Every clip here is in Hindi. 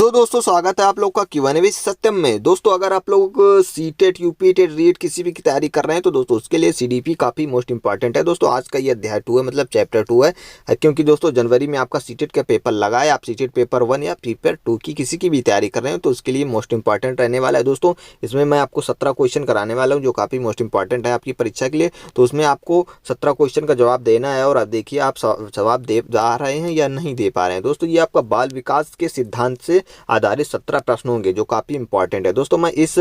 तो दोस्तों स्वागत है आप लोग का क्यूएनए सत्यम में। दोस्तों अगर आप लोग सीटेट यूपीटेट रीट किसी भी की तैयारी कर रहे हैं तो दोस्तों उसके लिए सीडीपी काफ़ी मोस्ट इंपॉर्टेंट है। दोस्तों आज का ये अध्याय 2 है, मतलब चैप्टर 2 है, क्योंकि दोस्तों जनवरी में आपका सीटेट का पेपर लगा है। आप सीटेट पेपर 1 या पेपर 2 की किसी की भी तैयारी कर रहे हैं तो उसके लिए मोस्ट इंपॉर्टेंट रहने वाला है। दोस्तों इसमें मैं आपको 17 क्वेश्चन कराने वाला हूँ जो काफ़ी मोस्ट इंपॉर्टेंट है आपकी परीक्षा के लिए। तो उसमें आपको 17 क्वेश्चन का जवाब देना है और अब देखिए आप जवाब दे जा रहे हैं या नहीं दे पा रहे हैं। दोस्तों ये आपका बाल विकास के सिद्धांत से आधारित 17 प्रश्न होंगे जो काफ़ी इंपॉर्टेंट है। दोस्तों मैं इस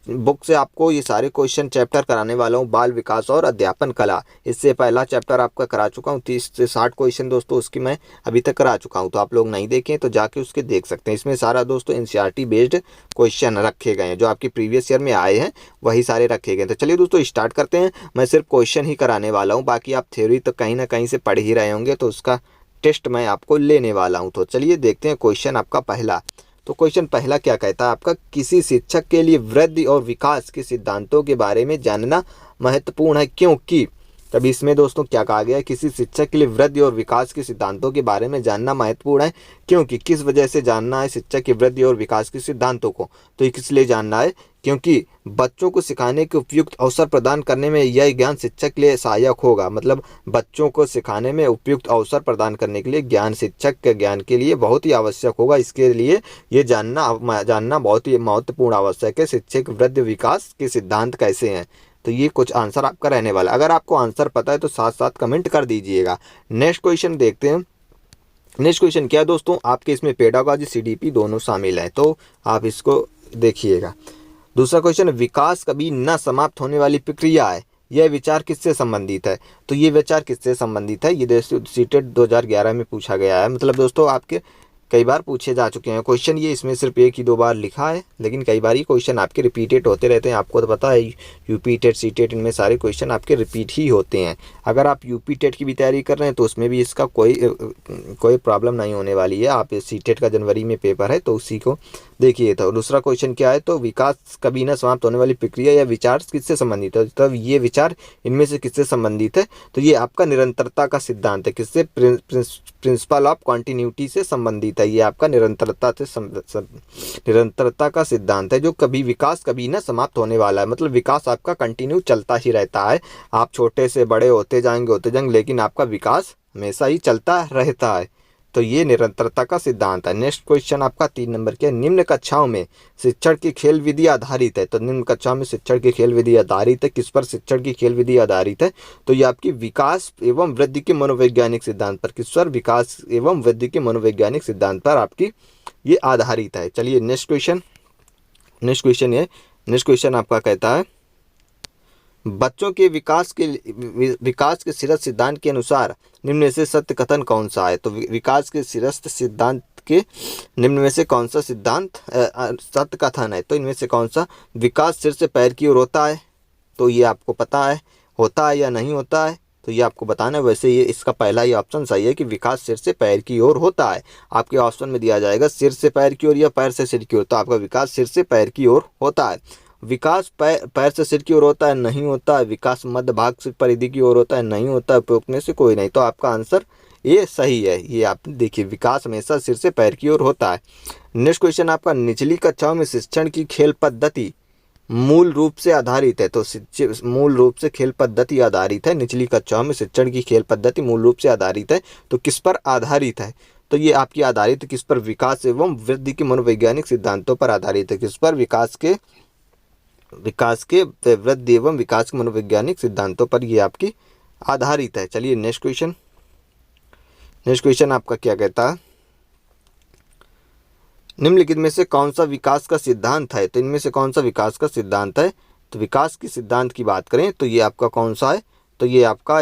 बुक से आपको ये सारे क्वेश्चन चैप्टर कराने वाला हूँ, बाल विकास और अध्यापन कला। इससे पहला चैप्टर आपका करा चुका हूँ, 30 से 60 क्वेश्चन दोस्तों उसकी मैं अभी तक करा चुका हूँ। तो आप लोग नहीं देखें तो जाके उसके देख सकते हैं। इसमें सारा दोस्तों एनसीईआरटी बेस्ड क्वेश्चन रखे गए हैं, जो आपके प्रीवियस ईयर में आए हैं वही सारे रखे गए। तो चलिए दोस्तों स्टार्ट करते हैं। मैं सिर्फ क्वेश्चन ही कराने वाला हूँ, बाकी आप थ्योरी तो कहीं ना कहीं से पढ़ ही रहे होंगे, तो उसका टेस्ट मैं आपको लेने वाला हूँ। तो चलिए देखते हैं क्वेश्चन आपका पहला। तो क्वेश्चन पहला क्या कहता है आपका, किसी शिक्षक के लिए वृद्धि और विकास के सिद्धांतों के बारे में जानना महत्वपूर्ण है क्योंकि। तभी इसमें दोस्तों क्या कहा गया है, किसी शिक्षक के लिए वृद्धि और विकास के सिद्धांतों के बारे में जानना महत्वपूर्ण है क्योंकि। किस वजह से जानना है शिक्षक की वृद्धि और विकास के सिद्धांतों को, तो ये किस लिए जानना है, क्योंकि बच्चों को सिखाने के उपयुक्त अवसर प्रदान करने में यह ज्ञान शिक्षक के लिए सहायक होगा। मतलब बच्चों को सिखाने में उपयुक्त अवसर प्रदान करने के लिए ज्ञान शिक्षक के ज्ञान के लिए बहुत ही आवश्यक होगा। इसके लिए ये जानना बहुत ही महत्वपूर्ण आवश्यक है। शिक्षक वृद्धि विकास के सिद्धांत कैसे हैं, तो ये कुछ आंसर आपका रहने वाला। अगर आपको आंसर पता है तो साथ साथ कमेंट कर दीजिएगा। नेक्स्ट क्वेश्चन देखते हैं। नेक्स्ट क्वेश्चन क्या है दोस्तों, आपके इसमें पेडागॉजी सीडीपी दोनों शामिल है, तो आप इसको देखिएगा। दूसरा क्वेश्चन, विकास कभी न समाप्त होने वाली प्रक्रिया है, यह विचार किससे संबंधित है, तो ये विचार किससे संबंधित है, ये दोस्तों सीटेट 2011 में पूछा गया है। मतलब दोस्तों आपके कई बार पूछे जा चुके हैं क्वेश्चन ये, इसमें सिर्फ एक ही दो बार लिखा है, लेकिन कई बार ही क्वेश्चन आपके रिपीटेड होते रहते हैं। आपको तो पता है यूपी टेट सी टेट इनमें सारे क्वेश्चन आपके रिपीट ही होते हैं। अगर आप यूपी टेट की भी तैयारी कर रहे हैं तो उसमें भी इसका कोई प्रॉब्लम नहीं होने वाली है। आप सी टेट का जनवरी में पेपर है तो उसी को देखिए। तो दूसरा क्वेश्चन क्या है, तो विकास कभी न समाप्त होने वाली प्रक्रिया या विचार किससे संबंधित है, तब ये विचार इनमें से किससे संबंधित है, तो ये आपका निरंतरता का सिद्धांत है। किससे, प्रिंसिपल ऑफ कॉन्टिन्यूटी से संबंधित है। ये आपका निरंतरता का सिद्धांत है, जो कभी विकास कभी ना समाप्त होने वाला है। मतलब विकास आपका कंटिन्यू चलता ही रहता है। आप छोटे से बड़े होते जाएंगे, लेकिन आपका विकास हमेशा ही चलता रहता है। तो ये निरंतरता का सिद्धांत है। नेक्स्ट क्वेश्चन आपका 3 नंबर के, निम्न कक्षाओं में शिक्षण की खेल विधि आधारित है, तो निम्न कक्षाओं में शिक्षण की खेल विधि आधारित है। किस पर शिक्षण की खेल विधि आधारित है, तो ये आपकी विकास एवं वृद्धि के मनोवैज्ञानिक सिद्धांत पर। किस पर, विकास एवं वृद्धि के मनोवैज्ञानिक सिद्धांत पर आपकी ये आधारित है। चलिए नेक्स्ट क्वेश्चन आपका कहता है, बच्चों के विकास के शीर्ष सिद्धांत के अनुसार निम्न में से सत्य कथन कौन सा है, तो विकास के शीर्ष सिद्धांत के निम्न में से कौन सा सिद्धांत सत्य कथन है, तो इनमें से कौन सा, विकास सिर से पैर की ओर होता है, तो ये आपको पता है होता है या नहीं होता है, तो ये आपको बताना है। वैसे ये इसका पहला ही ऑप्शन सही है कि विकास सिर से पैर की ओर होता है। आपके ऑप्शन में दिया जाएगा सिर से पैर की ओर या पैर से सिर की ओर, तो आपका विकास सिर से पैर की ओर होता है। विकास पैर से सिर की ओर होता है, नहीं होता है। विकास मध्य भाग से परिधि की ओर होता है, नहीं होता है। उपरोक्त में से कोई नहीं, तो आपका आंसर ये सही है। ये आप देखिए, विकास हमेशा सिर से पैर की ओर होता है। नेक्स्ट क्वेश्चन आपका, निचली कक्षाओं में शिक्षण की खेल पद्धति मूल रूप से आधारित है, तो मूल रूप से खेल पद्धति आधारित है। निचली कक्षाओं में शिक्षण की खेल पद्धति मूल रूप से आधारित है, तो किस पर आधारित है, तो ये आपकी आधारित किस पर, विकास एवं वृद्धि के मनोवैज्ञानिक सिद्धांतों पर आधारित है। किस पर, विकास के वृद्धि एवं विकास के मनोवैज्ञानिक सिद्धांतों पर ये आपकी आधारित है। चलिए नेक्स्ट क्वेश्चन आपका क्या कहता है, निम्नलिखित में से कौन सा विकास का सिद्धांत है, तो इनमें से कौन सा विकास का सिद्धांत है, तो विकास की सिद्धांत की बात करें तो ये आपका कौन सा है, तो ये आपका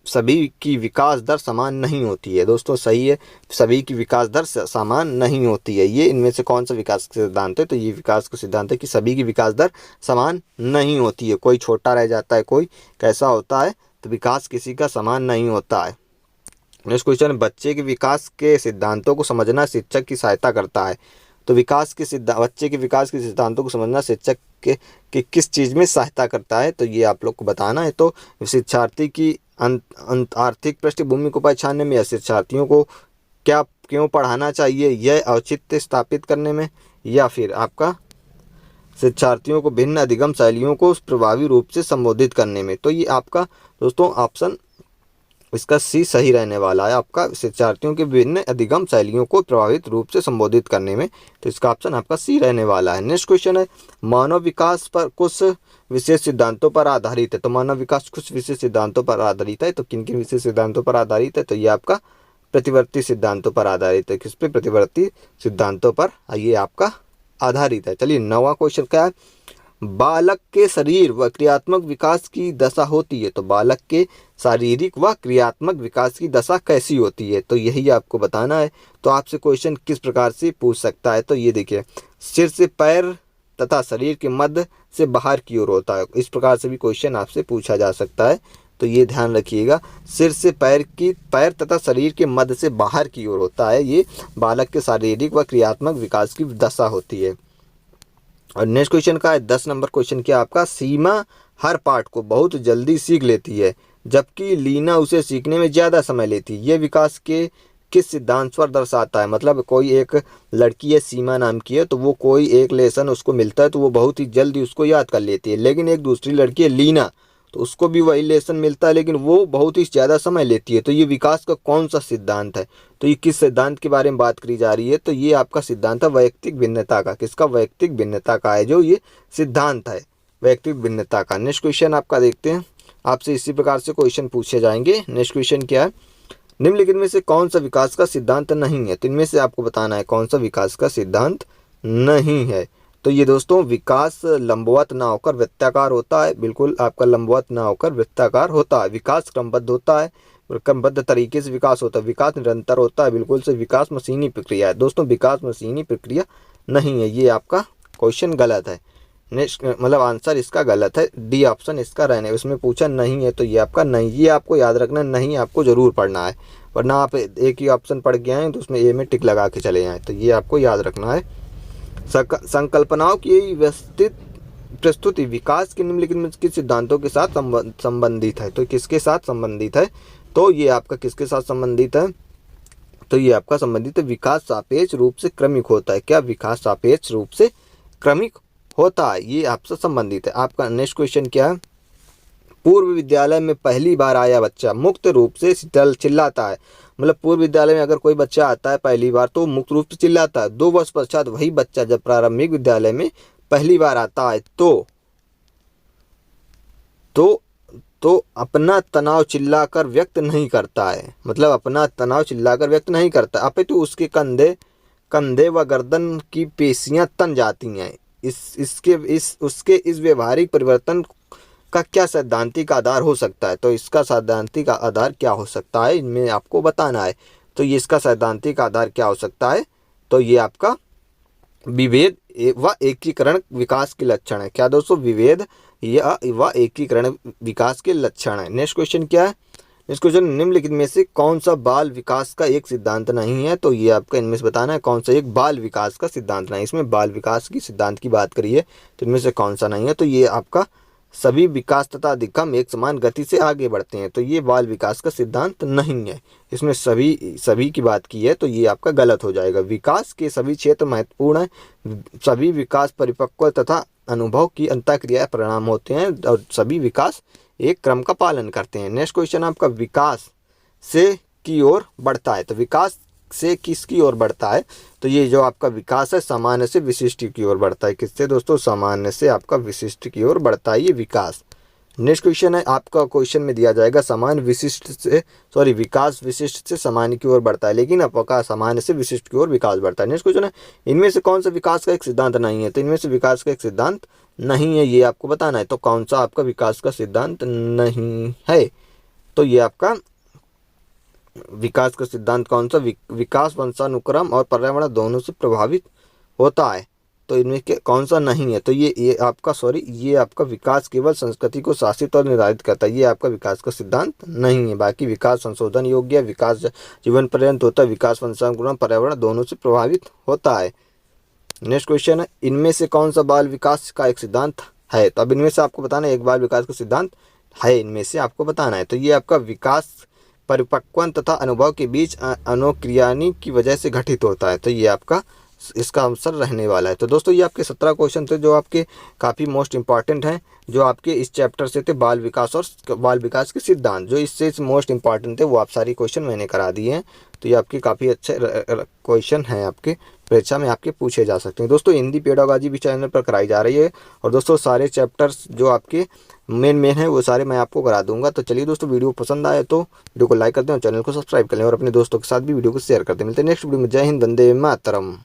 सभी की विकास दर समान नहीं होती है। दोस्तों सही है, सभी की विकास दर समान नहीं होती है। ये इनमें से कौन सा विकास का सिद्धांत है, तो ये विकास का सिद्धांत है कि सभी की विकास दर समान नहीं होती है। कोई छोटा रह जाता है, कोई कैसा होता है, तो विकास किसी का समान नहीं होता है। नेक्स्ट क्वेश्चन, बच्चे के विकास के सिद्धांतों को समझना शिक्षक की सहायता करता है, तो बच्चे के विकास के सिद्धांतों को समझना शिक्षक के किस चीज़ में सहायता करता है, तो ये आप लोग को बताना है। तो शिक्षार्थी की आर्थिक पृष्ठभूमि को पहचानने में या शिक्षार्थियों को क्या क्यों पढ़ाना चाहिए, यह औचित्य स्थापित करने में, या फिर आपका शिक्षार्थियों को भिन्न अधिगम शैलियों को प्रभावी रूप से संबोधित करने में। तो ये आपका दोस्तों ऑप्शन इसका सी सही रहने वाला है, आपका शिक्षार्थियों के विभिन्न अधिगम शैलियों को प्रभावित रूप से संबोधित करने में। तो इसका ऑप्शन आपका सी रहने वाला है। नेक्स्ट क्वेश्चन है, मानव विकास पर कुछ विशेष सिद्धांतों पर आधारित है। तो मानव विकास कुछ विशेष सिद्धांतों पर आधारित है। तो किन किन विशेष सिद्धांतों पर आधारित है, तो ये आपका प्रतिवर्ती सिद्धांतों पर आधारित है। किस पे, प्रतिवर्ती सिद्धांतों पर ये आपका आधारित है। चलिए 9वां क्वेश्चन क्या है, बालक के शरीर व क्रियात्मक विकास की दशा होती है। तो बालक के शारीरिक व क्रियात्मक विकास की दशा कैसी होती है, तो यही आपको बताना है। तो आपसे क्वेश्चन किस प्रकार से पूछ सकता है, तो ये देखिए, सिर से पैर तथा शरीर के मध्य से बाहर की ओर होता है। इस प्रकार से भी क्वेश्चन आपसे पूछा जा सकता है। तो ये ध्यान रखिएगा, सिर से पैर तथा शरीर के मध्य से बाहर की ओर होता है। ये बालक के शारीरिक व क्रियात्मक विकास की दशा होती है। और नेक्स्ट क्वेश्चन का है 10 नंबर क्वेश्चन क्या आपका, सीमा हर पाठ को बहुत जल्दी सीख लेती है जबकि लीना उसे सीखने में ज़्यादा समय लेती है। ये विकास के किस सिद्धांत पर दर्शाता है। मतलब कोई एक लड़की है, सीमा नाम की है, तो वो कोई एक लेसन उसको मिलता है तो वो बहुत ही जल्दी उसको याद कर लेती है। लेकिन एक दूसरी लड़की है लीना, तो उसको भी वही लेसन मिलता है लेकिन वो बहुत ही ज़्यादा समय लेती है। तो ये विकास का कौन सा सिद्धांत है, तो ये किस सिद्धांत के बारे में बात करी जा रही है, तो ये आपका सिद्धांत है वैयक्तिक भिन्नता का। किसका, वैयक्तिक भिन्नता का है जो ये सिद्धांत है, वैयक्तिक भिन्नता का। नेक्स्ट क्वेश्चन आपका देखते हैं, आपसे इसी प्रकार से क्वेश्चन पूछे जाएंगे। नेक्स्ट क्वेश्चन क्या है, निम्नलिखित में से कौन सा विकास का सिद्धांत नहीं है। तो इनमें से आपको बताना है कौन सा विकास का सिद्धांत नहीं है। तो ये दोस्तों, विकास लंबवत ना होकर वृत्ताकार होता है। बिल्कुल आपका लंबवत ना होकर वृत्ताकार होता है। विकास क्रमबद्ध होता है, क्रमबद्ध तरीके से विकास होता है। विकास निरंतर होता है, बिल्कुल से विकास मशीनी प्रक्रिया है। दोस्तों विकास मशीनी प्रक्रिया नहीं है, ये आपका क्वेश्चन गलत है। नेक्स्ट मतलब आंसर इसका गलत है, डी ऑप्शन इसका रहने, उसमें पूछा नहीं है तो ये आपका नहीं। ये आपको याद रखना, नहीं आपको जरूर पढ़ना है, वरना आप एक ही ऑप्शन पढ़ के आए तो उसमें ए में टिक लगा के चले जाएँ। तो ये आपको याद रखना है। संकल्पनाओं की व्यवस्थित प्रस्तुति विकास के निम्नलिखित में किस सिद्धांतों के साथ संबंधित है। तो किसके साथ संबंधित है, तो ये आपका किसके साथ संबंधित है, तो ये आपका संबंधित है विकास सापेक्ष रूप से क्रमिक होता है। क्या, विकास सापेक्ष रूप से क्रमिक होता है, ये आपसे संबंधित है। आपका नेक्स्ट क्वेश्चन क्या है, पूर्व विद्यालय में पहली बार आया बच्चा मुक्त रूप से चिल्लाता है। मतलब पूर्व विद्यालय में अगर कोई बच्चा आता है पहली बार तो मुक्त रूप से चिल्लाता है। 2 वर्ष पश्चात वही बच्चा जब प्रारंभिक विद्यालय में पहली बार आता है तो अपना तनाव चिल्लाकर व्यक्त नहीं करता है। मतलब अपना तनाव चिल्लाकर व्यक्त नहीं करता, अपितु उसके कंधे व गर्दन की पेशियां तन जाती हैं। उसके इस व्यवहारिक परिवर्तन का क्या सैद्धांतिक आधार हो सकता है। तो इसका सैद्धांतिक आधार क्या हो सकता है, इनमें आपको बताना है। तो ये इसका सैद्धांतिक आधार क्या हो सकता है, तो ये आपका विभेद व एकीकरण विकास के लक्षण है। क्या दोस्तों, विभेद व एकीकरण विकास के लक्षण है। नेक्स्ट क्वेश्चन क्या है, नेक्स्ट क्वेश्चन, निम्नलिखित में से कौन सा बाल विकास का एक सिद्धांत नहीं है। तो ये आपका इनमें से बताना है कौन सा एक बाल विकास का सिद्धांत नहीं। इसमें बाल विकास की सिद्धांत की बात करिए तो इनमें से कौन सा नहीं है, तो ये आपका सभी विकास तथा अधिगम एक समान गति से आगे बढ़ते हैं। तो ये बाल विकास का सिद्धांत नहीं है। इसमें सभी की बात की है तो ये आपका गलत हो जाएगा। विकास के सभी क्षेत्र महत्वपूर्ण है। सभी विकास परिपक्व तथा अनुभव की अंतःक्रिया परिणाम होते हैं और सभी विकास एक क्रम का पालन करते हैं। नेक्स्ट क्वेश्चन आपका, विकास से की ओर बढ़ता है। तो विकास से किसकी ओर बढ़ता है, तो ये जो आपका विकास है सामान्य से विशिष्ट की ओर बढ़ता है। किससे दोस्तों, सामान्य से आपका विशिष्ट की ओर बढ़ता है ये विकास। नेक्स्ट क्वेश्चन है आपका, क्वेश्चन में दिया जाएगा विकास विशिष्ट से सामान्य की ओर बढ़ता है, लेकिन आपका सामान्य से विशिष्ट की ओर विकास बढ़ता है। नेक्स्ट क्वेश्चन है, इनमें से कौन सा विकास का एक सिद्धांत नहीं है। तो इनमें से विकास का एक सिद्धांत नहीं है, ये आपको बताना है। तो कौन सा आपका विकास का सिद्धांत नहीं है, तो ये आपका विकास का सिद्धांत कौन सा, विकास वंशानुक्रम और पर्यावरण दोनों से प्रभावित होता है। तो इनमें कौन सा नहीं है, तो ये आपका विकास केवल संस्कृति को शासित और निर्धारित करता है। ये आपका विकास का सिद्धांत नहीं है। बाकी विकास संशोधन योग्य, विकास जीवन पर्यंत होता है, विकास वंशानुक्रम पर्यावरण दोनों से प्रभावित होता है। नेक्स्ट क्वेश्चन है, इनमें से कौन सा बाल विकास का एक सिद्धांत है। तो अब इनमें से आपको बताना है एक बाल विकास का सिद्धांत है, इनमें से आपको बताना है। तो ये आपका विकास परिपक्वन तथा अनुभव के बीच अनुक्रियानी की वजह से घटित होता है। तो ये आपका इसका आंसर रहने वाला है। तो दोस्तों ये आपके 17 क्वेश्चन थे जो आपके काफ़ी मोस्ट इंपॉर्टेंट हैं, जो आपके इस चैप्टर से थे, बाल विकास और बाल विकास के सिद्धांत। जो इससे मोस्ट इंपॉर्टेंट थे वो आप सारी क्वेश्चन मैंने करा दिए हैं। तो ये आपके काफ़ी अच्छे क्वेश्चन हैं, आपके परीक्षा में आपके पूछे जा सकते हैं। दोस्तों हिंदी पेडागॉजी भी चैनल पर कराई जा रही है, और दोस्तों सारे चैप्टर्स जो आपके मेन है वो सारे मैं आपको करा दूंगा। तो चलिए दोस्तों, वीडियो पसंद आए तो वीडियो को लाइक कर दें और चैनल को सब्सक्राइब कर लें, और अपने दोस्तों के साथ भी वीडियो को शेयर कर दें। मिलते हैं नेक्स्ट वीडियो में। जय हिंद, वंदे मातरम।